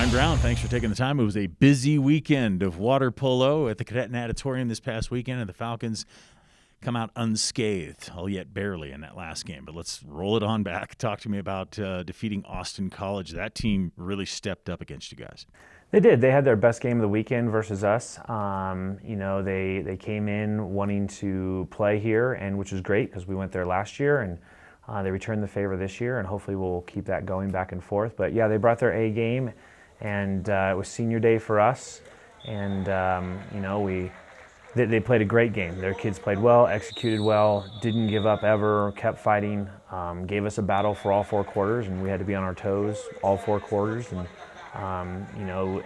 Ryan Brown, thanks for taking the time. It was a busy weekend of water polo at the Cadet Natatorium this past weekend, and the Falcons come out unscathed, albeit barely in that last game. But let's roll it on back. Talk to me about defeating Austin College. That team really stepped up against you guys. They did. They had their best game of the weekend versus us. They came in wanting to play here, and which was great because we went there last year, and they returned the favor this year, and hopefully we'll keep that going back and forth. But yeah, they brought their A game, and it was senior day for us, and They played a great game. Their kids played well, executed well, didn't give up ever, kept fighting, gave us a battle for all 4 quarters, and we had to be on our toes all 4 quarters. And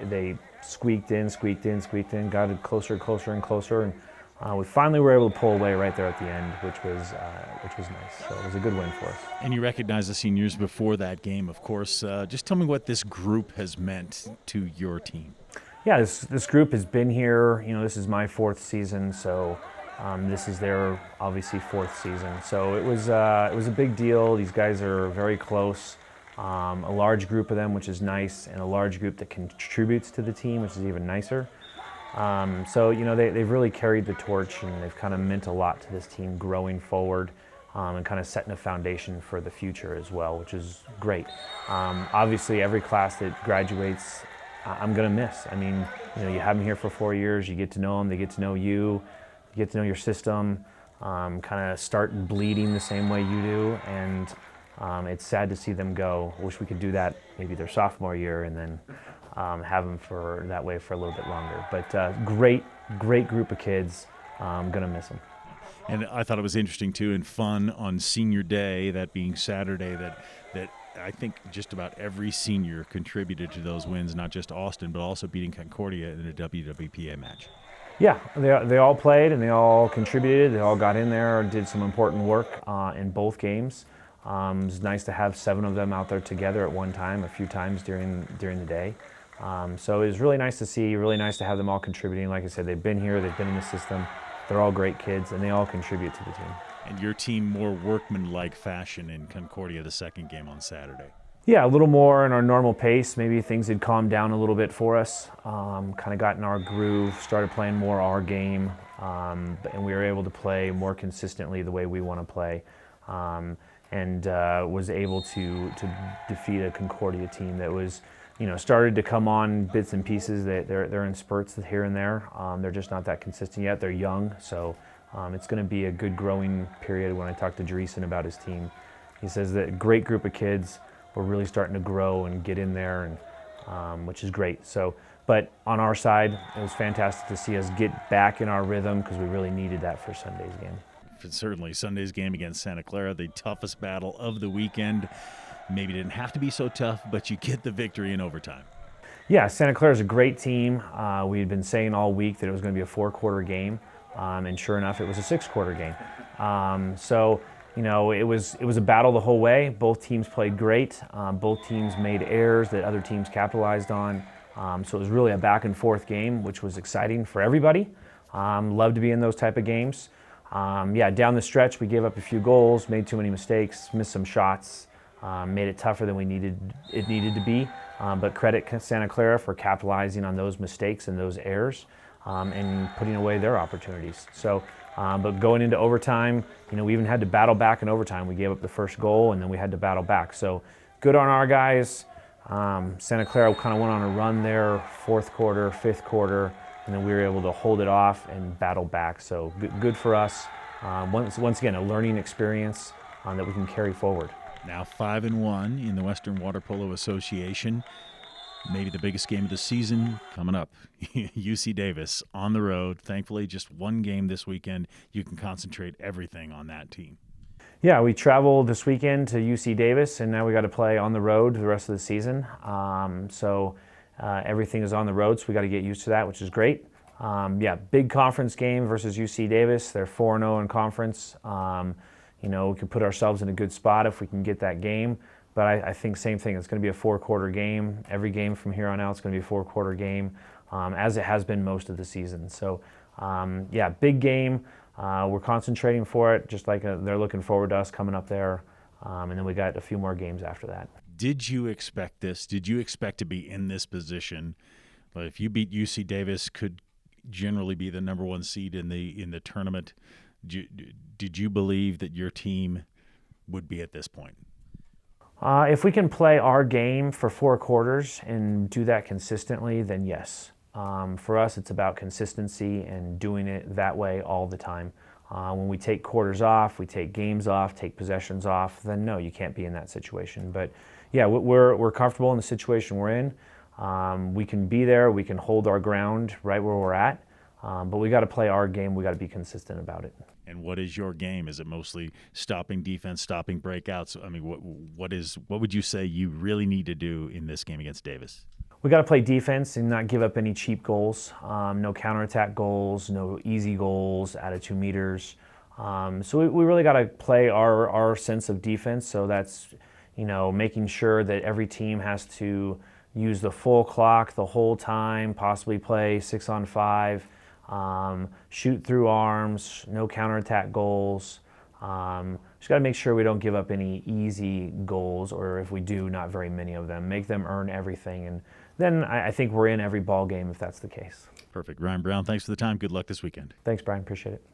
they squeaked in, got it closer and closer, and we finally were able to pull away right there at the end, which was nice. So it was a good win for us. And you recognize the seniors before that game, of course. Just tell me what this group has meant to your team. Yeah, this group has been here. This is my 4th season, so this is their obviously 4th season. So it was a big deal. These guys are very close. A large group of them, which is nice, and a large group that contributes to the team, which is even nicer. They've really carried the torch, and they've kind of meant a lot to this team growing forward, and kind of setting a foundation for the future as well, which is great. Obviously, every class that graduates, I'm going to miss. I mean, you have them here for 4 years, you get to know them, they get to know you get to know your system, kind of start bleeding the same way you do, and it's sad to see them go. I wish we could do that maybe their sophomore year and then have them for that way for a little bit longer. But great group of kids. I'm going to miss them. And I thought it was interesting, too, and fun on senior day, that being Saturday, that I think just about every senior contributed to those wins, not just Austin, but also beating Concordia in a WWPA match. Yeah, they all played and they all contributed. They all got in there, did some important work in both games. It was nice to have 7 of them out there together at one time, a few times during the day. So it was really nice to see, really nice to have them all contributing. Like I said, they've been here, they've been in the system. They're all great kids, and they all contribute to the team. And your team more workmanlike fashion in Concordia the second game on Saturday. Yeah, a little more in our normal pace. Maybe things had calmed down a little bit for us. Kind of got in our groove, started playing more our game, and we were able to play more consistently the way we want to play, and was able to defeat a Concordia team that was, started to come on bits and pieces. They're in spurts here and there. They're just not that consistent yet. They're young, so it's going to be a good growing period. When I talked to Dreesen about his team, he says that a great group of kids were really starting to grow and get in there, and which is great. So, but on our side, it was fantastic to see us get back in our rhythm because we really needed that for Sunday's game. Certainly, Sunday's game against Santa Clara, the toughest battle of the weekend. Maybe didn't have to be so tough, but you get the victory in overtime. Yeah, Santa Clara is a great team. We had been saying all week that it was going to be a 4-quarter game, and sure enough, it was a 6-quarter game. It was a battle the whole way. Both teams played great. Both teams made errors that other teams capitalized on. So it was really a back and forth game, which was exciting for everybody. Love to be in those type of games. Down the stretch, we gave up a few goals, made too many mistakes, missed some shots. Made it tougher than it needed to be, but credit Santa Clara for capitalizing on those mistakes and those errors, and putting away their opportunities. So, but going into overtime, we even had to battle back in overtime. We gave up the first goal, and then we had to battle back. So, good on our guys. Santa Clara kind of went on a run there, 4th quarter, 5th quarter, and then we were able to hold it off and battle back. So, good for us. Once again, a learning experience that we can carry forward. Now 5-1 in the Western Water Polo Association. Maybe the biggest game of the season coming up. UC Davis on the road. Thankfully, just one game this weekend. You can concentrate everything on that team. Yeah, we traveled this weekend to UC Davis, and now we got to play on the road the rest of the season. Everything is on the road, so we got to get used to that, which is great. Big conference game versus UC Davis. They're 4-0 in conference. We can put ourselves in a good spot if we can get that game. But I think same thing. It's going to be a 4-quarter game. Every game from here on out is going to be a 4-quarter game, as it has been most of the season. So, big game. We're concentrating for it, just like they're looking forward to us coming up there. And then we got a few more games after that. Did you expect this? Did you expect to be in this position? If you beat UC Davis, could generally be the number one seed in the tournament. Did you believe that your team would be at this point? If we can play our game for 4 quarters and do that consistently, then yes. For us, it's about consistency and doing it that way all the time. When we take quarters off, we take games off, take possessions off, then no, you can't be in that situation. But yeah, we're comfortable in the situation we're in. We can be there, we can hold our ground right where we're at, but we got to play our game, we got to be consistent about it. And what is your game? Is it mostly stopping defense, stopping breakouts? I mean, what would you say you really need to do in this game against Davis? We got to play defense and not give up any cheap goals. No counterattack goals, no easy goals out of 2 meters. So we really got to play our sense of defense. So that's, making sure that every team has to use the full clock the whole time, possibly play 6-on-5, shoot through arms, no counterattack goals. Just got to make sure we don't give up any easy goals, or if we do, not very many of them. Make them earn everything, and then I think we're in every ball game if that's the case. Perfect. Ryan Brown, thanks for the time. Good luck this weekend. Thanks, Brian. Appreciate it.